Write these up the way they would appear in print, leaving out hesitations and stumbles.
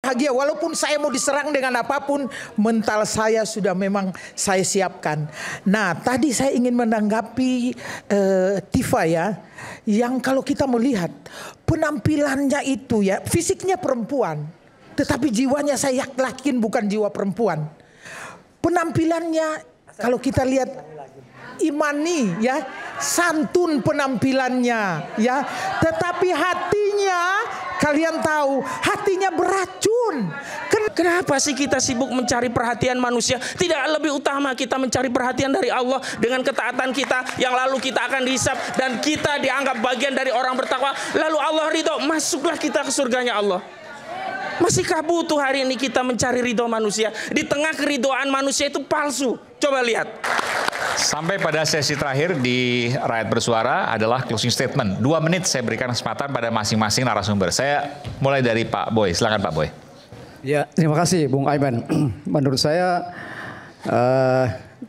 bahagia. Walaupun saya mau diserang dengan apapun, mental saya sudah memang saya siapkan. Nah, tadi saya ingin menanggapi Tifa ya, yang kalau kita melihat penampilannya itu ya, fisiknya perempuan, tetapi jiwanya saya yakin bukan jiwa perempuan. Penampilannya kalau kita lihat imani ya, santun penampilannya ya, tetapi hatinya kalian tahu, hatinya beracun. Kenapa sih kita sibuk mencari perhatian manusia? Tidak lebih utama kita mencari perhatian dari Allah dengan ketaatan kita yang lalu kita akan dihisap dan kita dianggap bagian dari orang bertakwa. Lalu Allah ridho, masuklah kita ke surganya Allah. Masihkah butuh hari ini kita mencari ridho manusia? Di tengah keridoan manusia itu palsu. Coba lihat. Sampai pada sesi terakhir di Rakyat Bersuara adalah closing statement. 2 menit saya berikan kesempatan pada masing-masing narasumber. Saya mulai dari Pak Boy. Silakan Pak Boy. Ya, terima kasih Bung Aiman. Menurut saya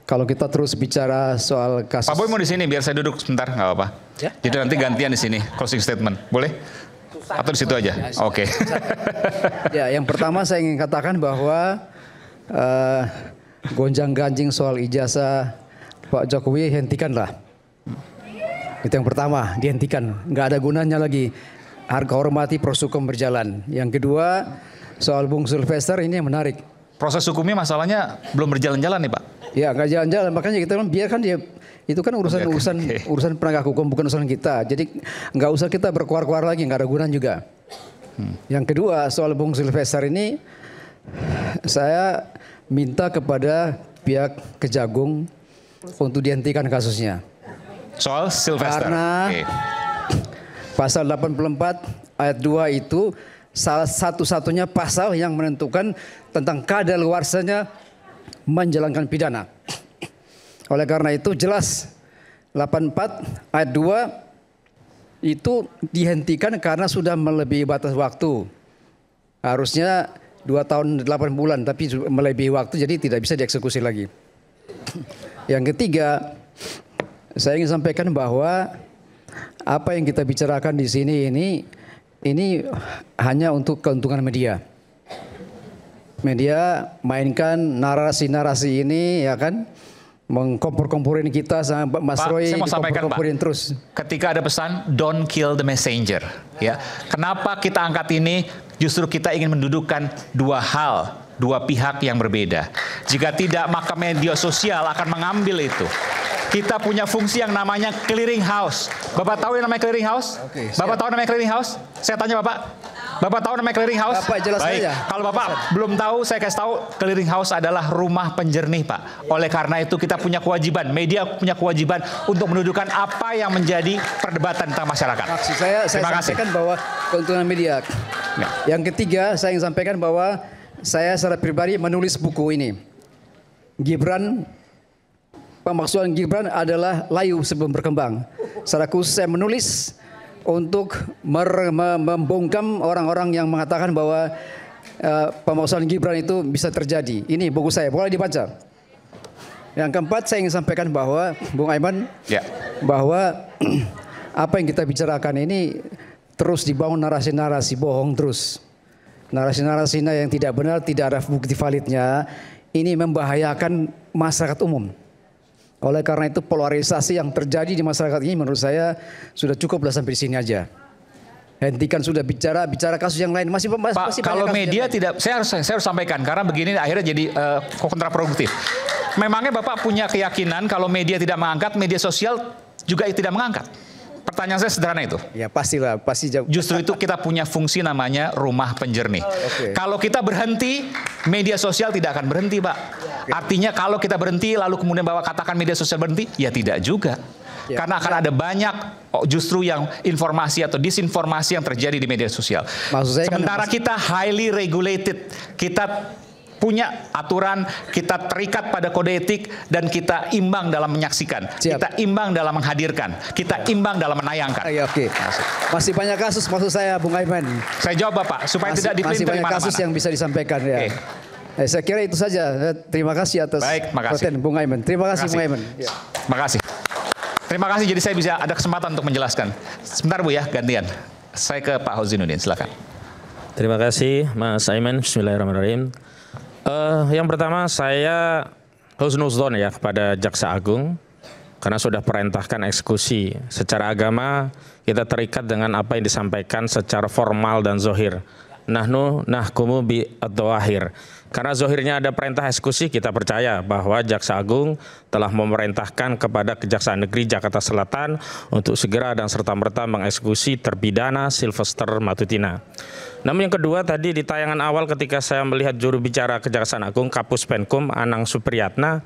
kalau kita terus bicara soal kasus. Pak Boy mau di sini biar saya duduk sebentar, nggak apa-apa. Ya? Jadi nanti gantian di sini closing statement. Boleh? Atau di situ aja? Oke. Ya, yang pertama saya ingin katakan bahwa gonjang-ganjing soal ijazah Pak Jokowi hentikanlah. Itu yang pertama, dihentikan. Nggak ada gunanya lagi. Harga hormati proses hukum berjalan. Yang kedua, soal Bung Sylvester ini yang menarik. Proses hukumnya masalahnya belum berjalan-jalan nih Pak? Ya, nggak jalan-jalan. Makanya kita biarkan dia. Itu kan urusan penegak hukum, bukan urusan kita. Jadi nggak usah kita berkuar-kuar lagi, nggak ada gunanya juga. Yang kedua, soal Bung Sylvester ini, saya minta kepada pihak Kejagung untuk dihentikan kasusnya. Soal Sylvester? Karena pasal 84 ayat 2 itu salah satu-satunya pasal yang menentukan tentang kadaluarsanya menjalankan pidana. Oleh karena itu jelas 84 ayat 2 itu dihentikan karena sudah melebihi batas waktu. Harusnya 2 tahun 8 bulan tapi melebihi waktu jadi tidak bisa dieksekusi lagi. Yang ketiga, saya ingin sampaikan bahwa apa yang kita bicarakan di sini ini hanya untuk keuntungan media. Media mainkan narasi-narasi ini ya kan, mengkompor-komporin kita sama Mas Pak, Roy, saya mau sampaikan Pak, terus. ketika ada pesan don't kill the messenger, ya. Kenapa kita angkat ini? Justru kita ingin mendudukkan dua hal, dua pihak yang berbeda. Jika tidak, maka media sosial akan mengambil itu. Kita punya fungsi yang namanya clearing house. Bapak tahu yang namanya clearing house? Oke, Bapak tahu namanya clearing house? Saya tanya Bapak. Bapak tahu namanya clearing house? Bapak jelas Baik. saja. Kalau Bapak belum tahu, saya kasih tahu, clearing house adalah rumah penjernih, Pak. Oleh karena itu kita punya kewajiban, media punya kewajiban untuk mendudukan apa yang menjadi perdebatan tentang masyarakat. Maksud saya sampaikan bahwa keuntungan media. Ya. Yang ketiga, saya ingin sampaikan bahwa saya secara pribadi menulis buku ini. Gibran, pemaksulan Gibran adalah layu sebelum berkembang. Secara khusus saya menulis untuk membungkam orang-orang yang mengatakan bahwa pemaksulan Gibran itu bisa terjadi. Ini buku saya, boleh dibaca. Yang keempat, saya ingin sampaikan bahwa Bung Aiman, ya, bahwa apa yang kita bicarakan ini terus dibangun narasi-narasi bohong terus. Narasi-narasi yang tidak benar, tidak ada bukti validnya. Ini membahayakan masyarakat umum. Oleh karena itu polarisasi yang terjadi di masyarakat ini menurut saya sudah cukuplah sampai di sini aja. Hentikan sudah bicara kasus yang lain. Masih Pak, kalau media tidak, saya harus sampaikan karena begini akhirnya jadi kontraproduktif. Memangnya Bapak punya keyakinan kalau media tidak mengangkat, media sosial juga tidak mengangkat? Pertanyaan saya sederhana itu. Ya pastilah, pasti jauh. Justru itu kita punya fungsi namanya rumah penjernih. Kalau kita berhenti, media sosial tidak akan berhenti, Pak. Artinya kalau kita berhenti lalu kemudian Bapak katakan media sosial berhenti, ya tidak juga. Karena akan ada banyak justru yang informasi atau disinformasi yang terjadi di media sosial. Sementara kita highly regulated, kita punya aturan, kita terikat pada kode etik, dan kita imbang dalam menyaksikan. Kita imbang dalam menghadirkan. Kita imbang dalam menayangkan. Oke. Masih banyak kasus maksud saya, Bung Aiman. Saya jawab Bapak, supaya tidak dipelintir masih banyak kasus yang bisa disampaikan ya. Saya kira itu saja. Terima kasih atas perhatian Bung Aiman. Terima kasih Bung Aiman. Terima kasih. Terima kasih, jadi saya bisa ada kesempatan untuk menjelaskan. Sebentar Bu ya, gantian. Saya ke Pak Hozainuddin, silakan. Terima kasih Mas Aiman. Bismillahirrahmanirrahim. Yang pertama saya husnuzon ya kepada Jaksa Agung karena sudah perintahkan eksekusi. Secara agama kita terikat dengan apa yang disampaikan secara formal dan zohir. Nahnu nahkumu bi ad-dhawahir. Karena zohirnya ada perintah eksekusi, kita percaya bahwa Jaksa Agung telah memerintahkan kepada Kejaksaan Negeri Jakarta Selatan untuk segera dan serta-merta mengeksekusi terpidana Sylvester Matutina. Namun yang kedua tadi di tayangan awal ketika saya melihat juru bicara Kejaksaan Agung Kapus Penkum Anang Supriyatna,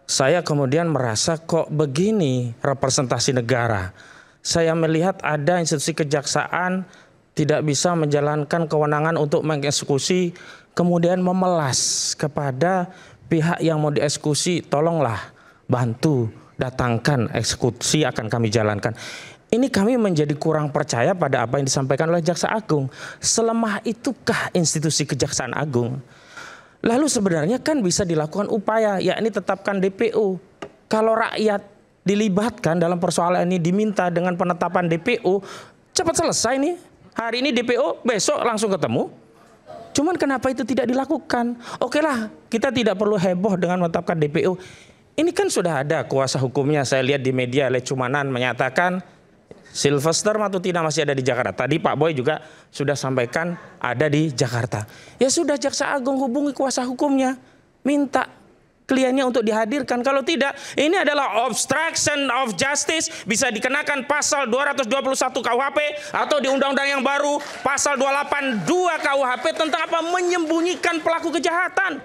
saya kemudian merasa kok begini representasi negara. Saya melihat ada institusi kejaksaan tidak bisa menjalankan kewenangan untuk mengeksekusi, kemudian memelas kepada pihak yang mau dieksekusi, tolonglah bantu datangkan eksekusi akan kami jalankan. Ini kami menjadi kurang percaya pada apa yang disampaikan oleh Jaksa Agung. Selemah itukah institusi Kejaksaan Agung? Lalu sebenarnya kan bisa dilakukan upaya, yakni tetapkan DPO. Kalau rakyat dilibatkan dalam persoalan ini, diminta dengan penetapan DPO, cepat selesai nih. Hari ini DPO, besok langsung ketemu. Cuman kenapa itu tidak dilakukan? Oke lah, kita tidak perlu heboh dengan menetapkan DPO. Ini kan sudah ada kuasa hukumnya. Saya lihat di media Lecumanan menyatakan Sylvester Matutina masih ada di Jakarta. Tadi Pak Boy juga sudah sampaikan ada di Jakarta. Ya sudah, Jaksa Agung hubungi kuasa hukumnya, minta kliennya untuk dihadirkan. Kalau tidak, ini adalah obstruction of justice, bisa dikenakan pasal 221 KUHP atau di undang-undang yang baru pasal 282 KUHP tentang apa? Menyembunyikan pelaku kejahatan.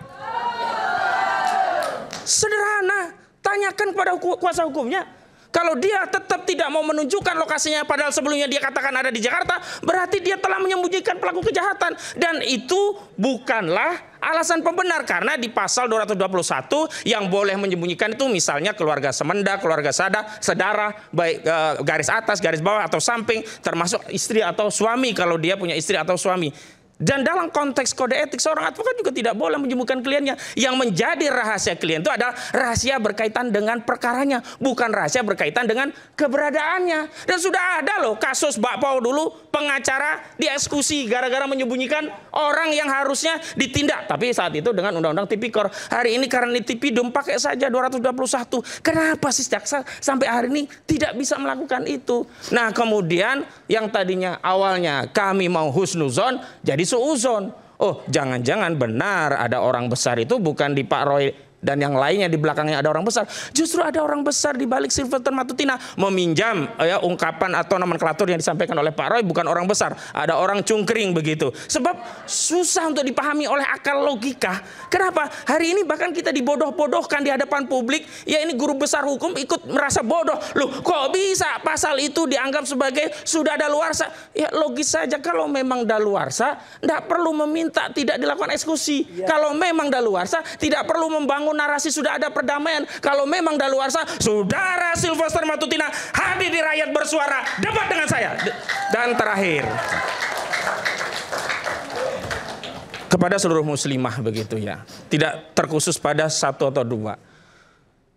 Sederhana, tanyakan kepada kuasa hukumnya. Kalau dia tetap tidak mau menunjukkan lokasinya padahal sebelumnya dia katakan ada di Jakarta, berarti dia telah menyembunyikan pelaku kejahatan. Dan itu bukanlah alasan pembenar, karena di pasal 221 yang boleh menyembunyikan itu misalnya keluarga semenda, keluarga saudara, baik garis atas, garis bawah atau samping, termasuk istri atau suami kalau dia punya istri atau suami. Dan dalam konteks kode etik seorang advokat juga tidak boleh menyembunyikan kliennya. Yang menjadi rahasia klien itu adalah rahasia berkaitan dengan perkaranya, bukan rahasia berkaitan dengan keberadaannya. Dan sudah ada loh kasus Mbak Pau dulu, pengacara dieksekusi gara-gara menyembunyikan orang yang harusnya ditindak. Tapi saat itu dengan undang-undang tipikor. Hari ini karena nitipidum pakai saja 221. Kenapa sih jaksa sampai hari ini tidak bisa melakukan itu? Nah kemudian yang tadinya awalnya kami mau husnuzon jadi suuzon. Oh, jangan-jangan benar ada orang besar itu bukan di Pak Roy dan yang lainnya di belakangnya ada orang besar. Justru ada orang besar di balik Sylvester Matutina. Meminjam ungkapan atau nomenklatur yang disampaikan oleh Pak Roy, bukan orang besar. Ada orang cungkring begitu. Sebab susah untuk dipahami oleh akal logika. Kenapa? Hari ini bahkan kita dibodoh-bodohkan di hadapan publik. Ya ini guru besar hukum ikut merasa bodoh. Loh kok bisa pasal itu dianggap sebagai sudah daluarsa? Ya logis saja, kalau memang daluarsa tidak perlu meminta tidak dilakukan eksekusi. Kalau memang daluarsa tidak perlu membangun narasi sudah ada perdamaian. Kalau memang daluarsa, saudara Sylvester Matutina hadir di Rakyat Bersuara, debat dengan saya. Dan terakhir, kepada seluruh muslimah begitu ya, tidak terkhusus pada satu atau dua.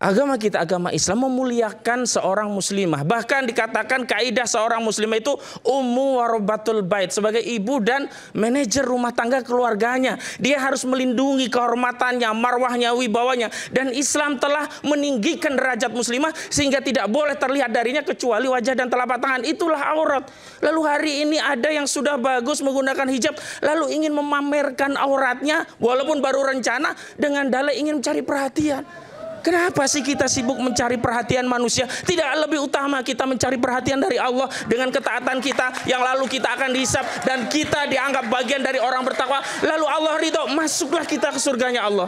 Agama kita, agama Islam memuliakan seorang muslimah. Bahkan dikatakan kaidah seorang muslimah itu ummu warobatul bait, sebagai ibu dan manajer rumah tangga keluarganya. Dia harus melindungi kehormatannya, marwahnya, wibawanya. Dan Islam telah meninggikan derajat muslimah sehingga tidak boleh terlihat darinya kecuali wajah dan telapak tangan. Itulah aurat. Lalu hari ini ada yang sudah bagus menggunakan hijab, lalu ingin memamerkan auratnya walaupun baru rencana dengan dalih ingin mencari perhatian. Kenapa sih kita sibuk mencari perhatian manusia? Tidak lebih utama kita mencari perhatian dari Allah dengan ketaatan kita yang lalu kita akan dihisab dan kita dianggap bagian dari orang bertakwa. Lalu Allah ridho, masuklah kita ke surganya Allah.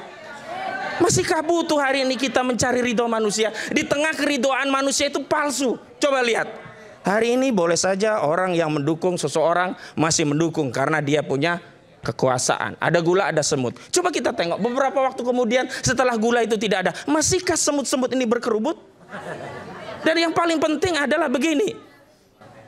Masihkah butuh hari ini kita mencari ridho manusia? Di tengah keridoan manusia itu palsu. Coba lihat. Hari ini boleh saja orang yang mendukung seseorang masih mendukung karena dia punya kekuasaan. Ada gula, ada semut. Coba kita tengok beberapa waktu kemudian setelah gula itu tidak ada, masihkah semut-semut ini berkerubut? Dan yang paling penting adalah begini.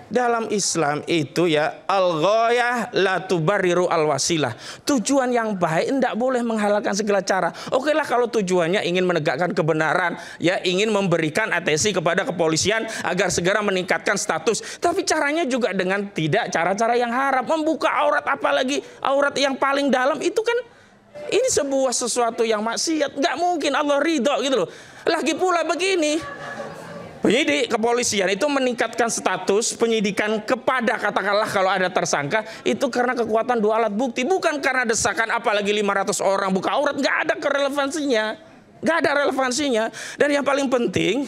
dalam Islam itu ya al-ghayah la tubarriru al-wasilah. Tujuan yang baik tidak boleh menghalalkan segala cara. Oke lah kalau tujuannya ingin menegakkan kebenaran, ya ingin memberikan atensi kepada kepolisian agar segera meningkatkan status. Tapi caranya juga dengan tidak cara-cara yang haram. Membuka aurat, apalagi aurat yang paling dalam itu kan ini sebuah sesuatu yang maksiat. Nggak mungkin Allah ridho gitu loh. Lagi pula begini, penyidik kepolisian itu meningkatkan status penyidikan kepada katakanlah kalau ada tersangka itu karena kekuatan dua alat bukti, bukan karena desakan apalagi 500 orang buka aurat. Nggak ada relevansinya, nggak ada relevansinya. Dan yang paling penting,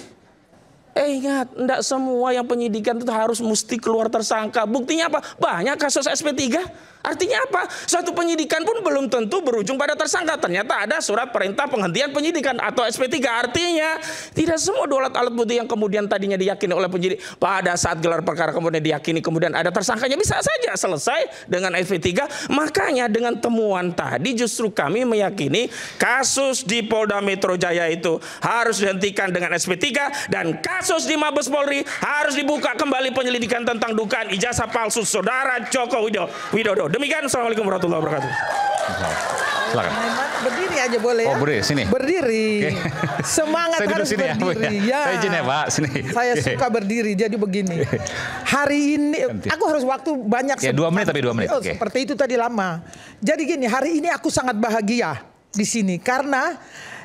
ingat, tidak semua yang penyidikan itu harus mesti keluar tersangka. Buktinya apa? Banyak kasus SP3. Artinya apa? Suatu penyidikan pun belum tentu berujung pada tersangka. Ternyata ada surat perintah penghentian penyidikan atau SP3. Artinya tidak semua dua alat bukti yang kemudian tadinya diyakini oleh penyidik pada saat gelar perkara kemudian diyakini kemudian ada tersangkanya bisa saja selesai dengan SP3. Makanya dengan temuan tadi justru kami meyakini kasus di Polda Metro Jaya itu harus dihentikan dengan SP3 dan kasus di Mabes Polri harus dibuka kembali penyelidikan tentang dugaan ijazah palsu saudara Joko Widodo. Demikian, assalamualaikum warahmatullahi wabarakatuh. Silakan. Berdiri aja boleh ya? Oh, berdiri sini. Berdiri. Semangat saya harus sini berdiri. Ya. Saya izin ya Pak, sini. Saya suka berdiri. Jadi begini. Hari ini aku harus waktu banyak. Ya 2 menit tapi 2 menit. Oh, seperti itu tadi lama. Jadi gini, hari ini aku sangat bahagia di sini karena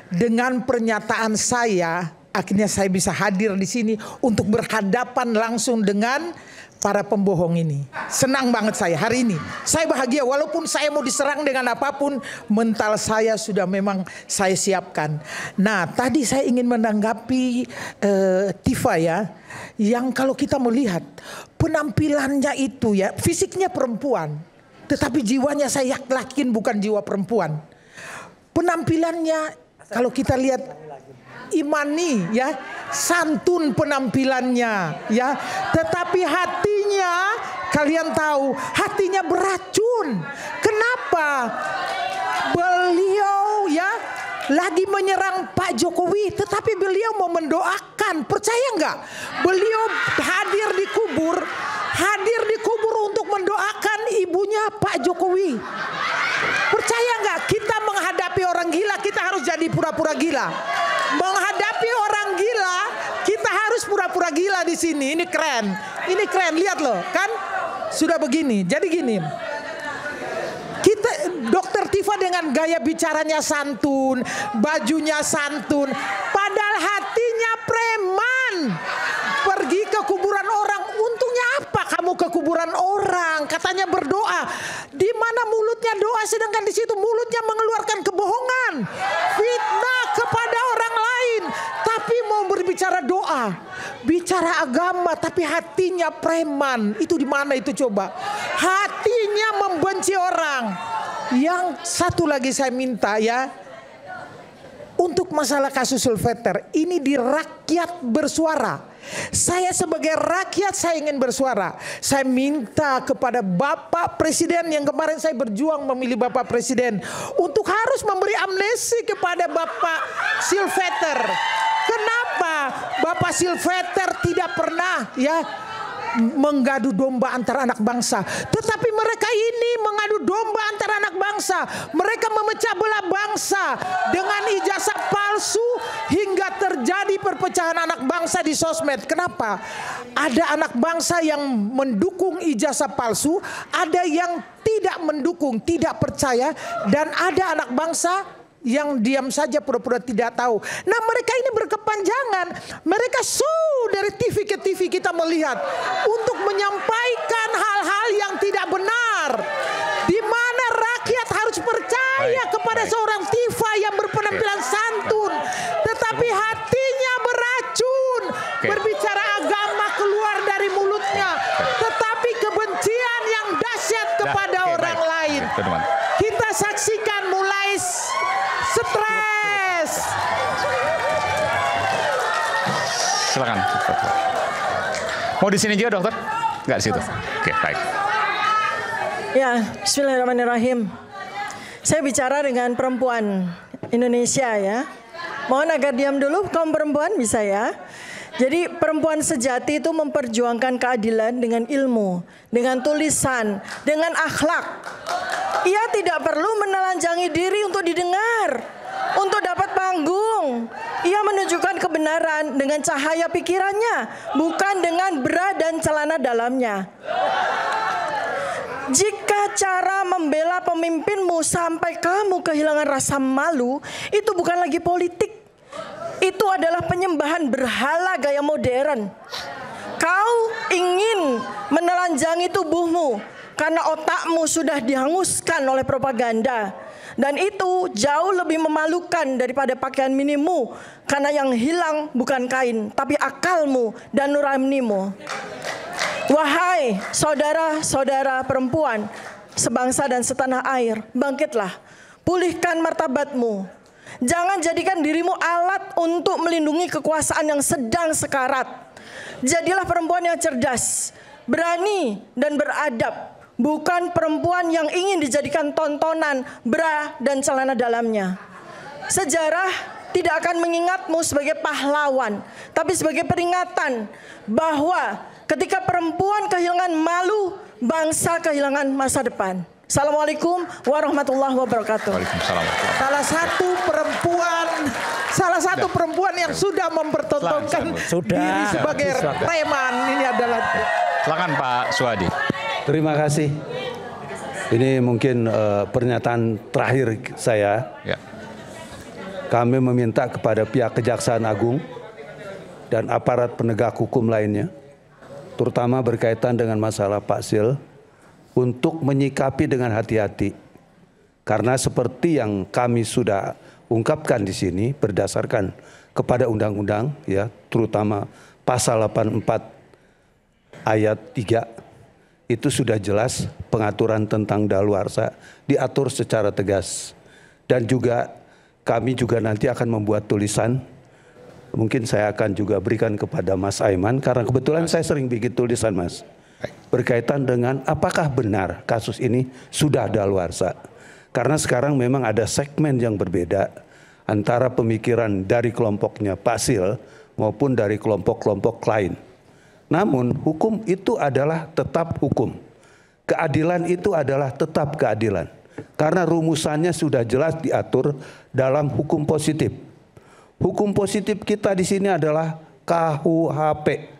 dengan pernyataan saya akhirnya saya bisa hadir di sini untuk berhadapan langsung dengan para pembohong ini. Senang banget saya hari ini. Saya bahagia walaupun saya mau diserang dengan apapun, mental saya sudah memang saya siapkan. Nah, tadi saya ingin menanggapi Tifa ya, yang kalau kita melihat penampilannya itu ya, fisiknya perempuan, tetapi jiwanya saya yakin bukan jiwa perempuan. Penampilannya kalau kita lihat imani ya, santun penampilannya ya, tetapi hatinya kalian tahu hatinya beracun. Kenapa? Beliau ya lagi menyerang Pak Jokowi, tetapi beliau mau mendoakan. Percaya nggak? Beliau hadir di kubur untuk mendoakan ibunya Pak Jokowi. Percaya nggak? Kita menghadapi orang gila, kita harus jadi pura-pura gila. Menghadapi orang gila, kita harus pura-pura gila di sini. Ini keren, lihat loh, kan? Sudah begini. Jadi gini, kita Dokter Tifa dengan gaya bicaranya santun, bajunya santun, padahal hatinya preman. Pergi ke kuburan orang, untungnya apa kamu ke kuburan orang? Katanya berdoa. Di mana mulutnya doa sedangkan di situ mulutnya mengeluarkan kebohongan, fitnah kepada orang lain. Tapi mau berbicara doa, bicara agama, tapi hatinya preman. Itu di mana itu coba? Hatinya membenci orang. Yang satu lagi saya minta ya, untuk masalah kasus Sulveter ini di rakyat bersuara. Saya sebagai rakyat saya ingin bersuara. Saya minta kepada Bapak Presiden yang kemarin saya berjuang memilih Bapak Presiden untuk harus memberi amnesti kepada Bapak Sulveter. Kenapa Bapak Sulveter tidak pernah ya menggadu domba antara anak bangsa, tetapi mereka ini mengadu domba antara anak bangsa. Mereka memecah belah bangsa dengan ijazah palsu hingga terjadi perpecahan anak bangsa di sosmed. Kenapa? Ada anak bangsa yang mendukung ijazah palsu, ada yang tidak mendukung, tidak percaya, dan ada anak bangsa yang diam saja pura-pura tidak tahu. Nah, mereka ini berkepanjangan. Mereka dari TV ke TV kita melihat untuk menyampaikan hal-hal yang tidak benar. Di mana rakyat harus percaya kepada seorang Tifa yang berpenampilan santun, tetapi hatinya beracun. Berbicara agama keluar dari mulutnya, tetapi kebencian yang dahsyat kepada orang lain. Kita saksikan mulai stres. Silakan. Mau di sini juga dokter? Enggak di situ. Oke, baik. Ya, bismillahirrahmanirrahim. Saya bicara dengan perempuan Indonesia ya. Mohon agak diam dulu kaum perempuan bisa ya. Jadi perempuan sejati itu memperjuangkan keadilan dengan ilmu, dengan tulisan, dengan akhlak. Ia tidak perlu menelanjangi diri untuk didengar, untuk dapat panggung. Ia menunjukkan kebenaran dengan cahaya pikirannya, bukan dengan bra dan celana dalamnya. Jika cara membela pemimpinmu sampai kamu kehilangan rasa malu, itu bukan lagi politik. Itu adalah penyembahan berhala gaya modern. Kau ingin menelanjangi tubuhmu karena otakmu sudah dihanguskan oleh propaganda. Dan itu jauh lebih memalukan daripada pakaian minimu, karena yang hilang bukan kain, tapi akalmu dan nuranimu. Wahai saudara-saudara perempuan sebangsa dan setanah air, bangkitlah, pulihkan martabatmu. Jangan jadikan dirimu alat untuk melindungi kekuasaan yang sedang sekarat. Jadilah perempuan yang cerdas, berani dan beradab, bukan perempuan yang ingin dijadikan tontonan bra dan celana dalamnya. Sejarah tidak akan mengingatmu sebagai pahlawan, tapi sebagai peringatan bahwa ketika perempuan kehilangan malu, bangsa kehilangan masa depan. Assalamualaikum warahmatullahi wabarakatuh. Waalaikumsalam. Salah satu perempuan yang sudah mempertontonkan diri sebagai preman ini adalah. Silakan Pak Suhadi. Terima kasih. Ini mungkin pernyataan terakhir saya. Ya. Kami meminta kepada pihak Kejaksaan Agung dan aparat penegak hukum lainnya, terutama berkaitan dengan masalah Pak Sil, untuk menyikapi dengan hati-hati. Karena seperti yang kami sudah ungkapkan di sini berdasarkan kepada undang-undang, ya, terutama pasal 84 ayat 3, itu sudah jelas pengaturan tentang daluarsa diatur secara tegas. Dan juga kami juga nanti akan membuat tulisan, mungkin saya akan juga berikan kepada Mas Aiman, karena kebetulan saya sering bikin tulisan, Mas, berkaitan dengan apakah benar kasus ini sudah daluarsa. Karena sekarang memang ada segmen yang berbeda antara pemikiran dari kelompoknya Pak Sil maupun dari kelompok-kelompok lain. Namun hukum itu adalah tetap hukum. Keadilan itu adalah tetap keadilan. Karena rumusannya sudah jelas diatur dalam hukum positif. Hukum positif kita di sini adalah KUHP.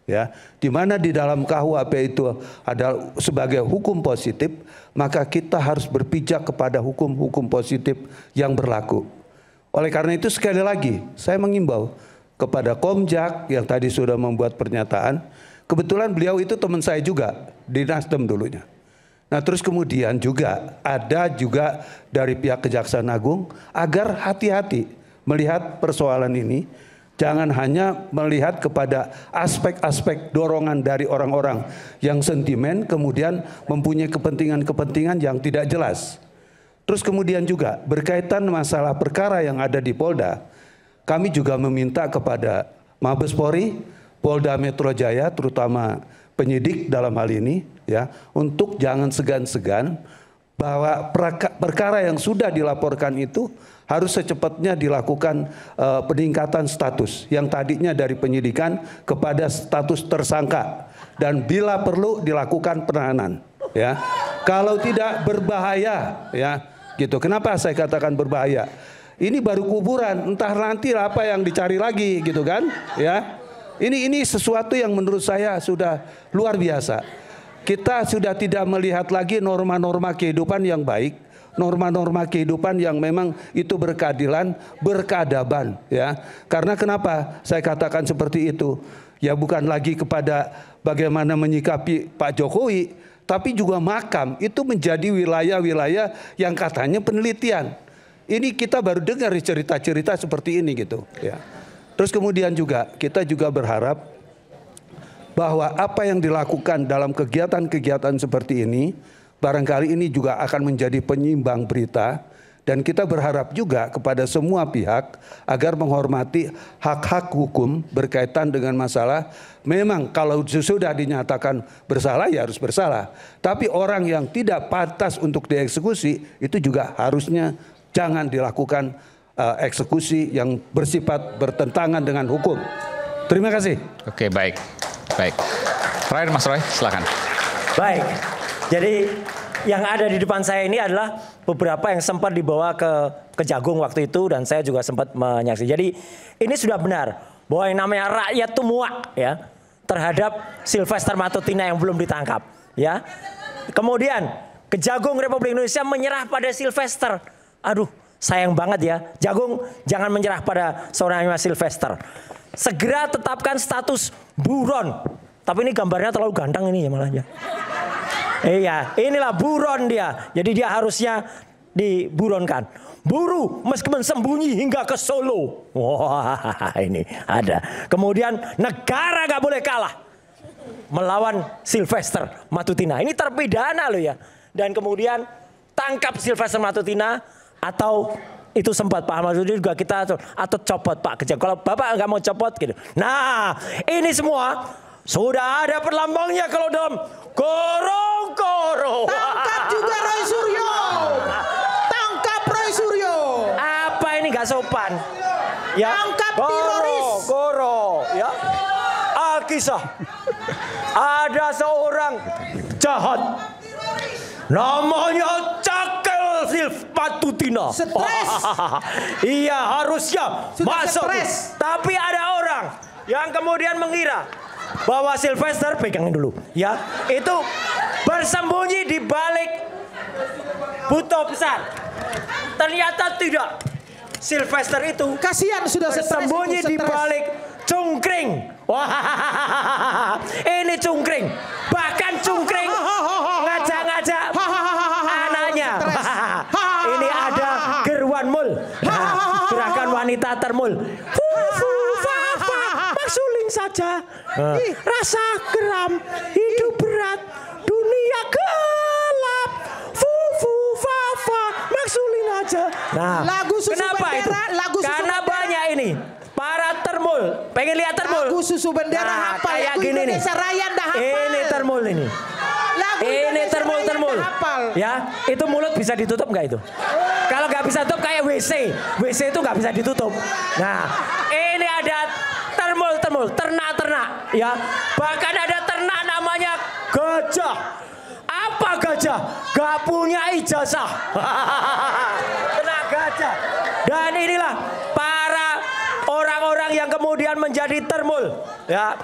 Ya, di mana di dalam KUHP itu ada sebagai hukum positif, maka kita harus berpijak kepada hukum-hukum positif yang berlaku. Oleh karena itu sekali lagi saya mengimbau kepada Komjak yang tadi sudah membuat pernyataan, kebetulan beliau itu teman saya juga di Nasdem dulunya. Nah terus kemudian juga ada juga dari pihak Kejaksaan Agung agar hati-hati melihat persoalan ini. Jangan hanya melihat kepada aspek-aspek dorongan dari orang-orang yang sentimen, kemudian mempunyai kepentingan-kepentingan yang tidak jelas. Terus kemudian juga berkaitan masalah perkara yang ada di Polda, kami juga meminta kepada Mabes Polri, Polda Metro Jaya, terutama penyidik dalam hal ini, ya, untuk jangan segan-segan bahwa perkara yang sudah dilaporkan itu harus secepatnya dilakukan peningkatan status yang tadinya dari penyidikan kepada status tersangka, dan bila perlu dilakukan penahanan, ya. Kalau tidak berbahaya, ya, gitu. Kenapa saya katakan berbahaya? Ini baru kuburan, entah nanti apa yang dicari lagi, gitu kan, ya. Ini sesuatu yang menurut saya sudah luar biasa. Kita sudah tidak melihat lagi norma-norma kehidupan yang baik, norma-norma kehidupan yang memang itu berkeadilan, berkeadaban, ya. Karena kenapa saya katakan seperti itu? Ya bukan lagi kepada bagaimana menyikapi Pak Jokowi, tapi juga makam itu menjadi wilayah-wilayah yang katanya penelitian. Ini kita baru dengar cerita-cerita seperti ini gitu, ya. Terus kemudian juga kita juga berharap bahwa apa yang dilakukan dalam kegiatan-kegiatan seperti ini barangkali ini juga akan menjadi penyimbang berita, dan kita berharap juga kepada semua pihak agar menghormati hak-hak hukum berkaitan dengan masalah. Memang kalau sudah dinyatakan bersalah ya harus bersalah, tapi orang yang tidak pantas untuk dieksekusi itu juga harusnya jangan dilakukan eksekusi yang bersifat bertentangan dengan hukum. Terima kasih. Oke, baik. Baik. Terakhir Mas Roy, silakan. Baik. Jadi yang ada di depan saya ini adalah beberapa yang sempat dibawa ke Kejagung waktu itu dan saya juga sempat menyaksikan. Jadi ini sudah benar bahwa yang namanya rakyat itu muak ya terhadap Sylvester Matutina yang belum ditangkap ya. Kemudian Kejagung Republik Indonesia menyerah pada Sylvester. Aduh, sayang banget ya. Jagung jangan menyerah pada seorang namanya Sylvester. Segera tetapkan status buron. Tapi ini gambarnya terlalu ganteng ini ya malahnya. Iya, inilah buron dia. Jadi dia harusnya diburonkan. Buru meskipun sembunyi hingga ke Solo. Wah, ini ada. Kemudian negara gak boleh kalah melawan Sylvester Matutina. Ini terpidana loh ya. Dan kemudian tangkap Sylvester Matutina atau itu sempat Pak Ahmad Zudi juga kita atau copot Pak Kejagung. Kalau Bapak nggak mau copot gitu. Nah, ini semua sudah ada perlambangnya kalau dalam gorong-gorong. Tangkap juga Roy Suryo. Tangkap Roy Suryo. Apa ini nggak sopan? Ya. Tangkap teroris. Goro, ya. Alkisah. Ada seorang jahat. Namanya Cakel Matutina. Stres. Iya harusnya Sudah masuk. stres. Tapi ada orang yang kemudian mengira bahwa Sylvester, pegangin dulu ya, itu bersembunyi di balik buto besar. Ternyata tidak. Sylvester itu Kasihan sudah stres. bersembunyi itu di stres. balik cungkring. Wah, ini cungkring. Bahkan cungkring ngajak-ngajak anaknya. Ini ada Gerwan Mul. Gerakan wanita termul. Maksuling saja. Rasa geram, hidup berat, dunia gelap. Maksulin aja. Nah, Lagu Susu kenapa itu? Bendera, lagu Susu Karena Bendera. banyak ini para termul. Pengen lihat termul? Lagu Susu Bendera Nah, hafal. kayak Lagu gini nih. Indonesia Raya dah hafal. Ini termul ini. Lagu Ini Indonesia termul Raya termul. dah hafal. Ya, itu mulut bisa ditutup nggak itu? Kalau nggak bisa tutup kayak WC. WC itu nggak bisa ditutup. Nah, ini ada termul ternak. Ya, bahkan ada ternak namanya gajah. Apa gajah? Gak punya ijazah. Ternak gajah. Dan inilah para orang-orang yang kemudian menjadi termul. Ya,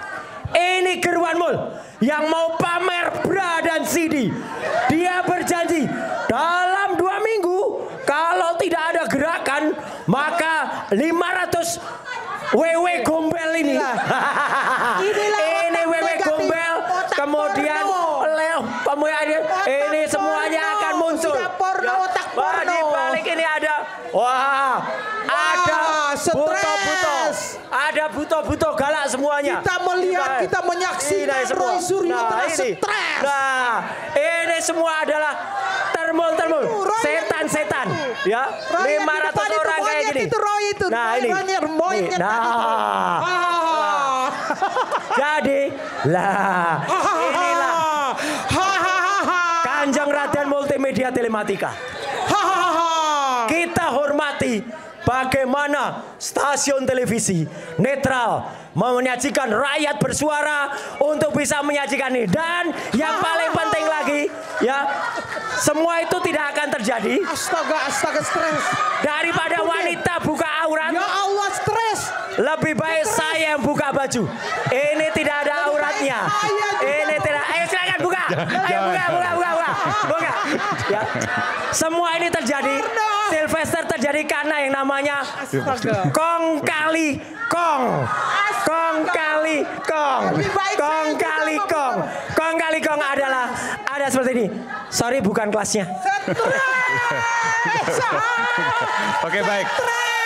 ini Gerwan Mul yang mau pamer bra dan CD. Dia berjanji dalam 2 minggu kalau tidak ada gerakan maka 500 WW gombel ini. Ini WW gombel. Kemudian ini semuanya akan muncul. Otak porno. Di balik ini ada, wah, ada buto-buto, ada buto-buto galak semuanya. Kita melihat, kita menyaksikan Ini semua. Roy Suryo ini. stres. Nah, ini semua adalah termul, setan-setan, ya, Roy yang di 500 depan itu orang kayak monyet gini. itu, Roy itu. Nah ini, Monyet. Nih, nah, jadi, lah, inilah Kanjeng Raden Multimedia Telematika. Kita hormati bagaimana stasiun televisi netral menyajikan rakyat bersuara untuk bisa menyajikan ini. Dan yang paling penting lagi, ya, semua itu tidak akan terjadi. Astaga stres. Daripada wanita buka aurat, Ya Allah stres. lebih baik saya yang buka baju. Ini tidak ada auratnya. Ini tidak. Ayo silakan buka. Ayo buka. Ya. Semua ini terjadi. Sylvester terjadi karena yang namanya kong kali kong. Kong kali kong. Kong kali kong adalah ada seperti ini. Sorry bukan kelasnya. Oke, baik.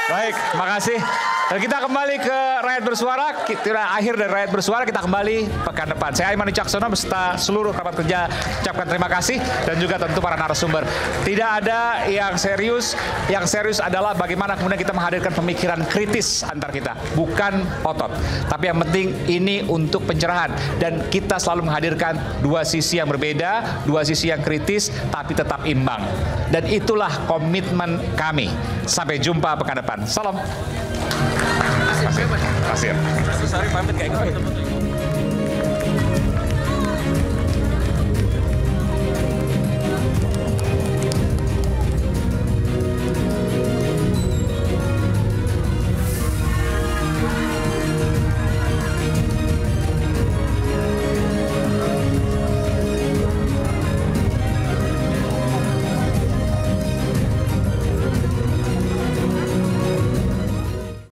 Baik, makasih. Dan kita kembali ke Rakyat Bersuara. Kita akhir dari Rakyat Bersuara, kita kembali pekan depan. Saya Aiman Wicaksono beserta seluruh rapat kerja ucapkan terima kasih dan juga tentu para narasumber. Tidak ada yang serius. Yang serius adalah bagaimana kemudian kita menghadirkan pemikiran kritis antar kita, bukan otot. Tapi yang penting ini untuk pencerahan dan kita selalu menghadirkan dua sisi yang berbeda, dua sisi yang kritis tapi tetap imbang. Dan itulah komitmen kami. Sampai jumpa pekan depan. Salam. Pasir. Sorry pamit kayak gitu.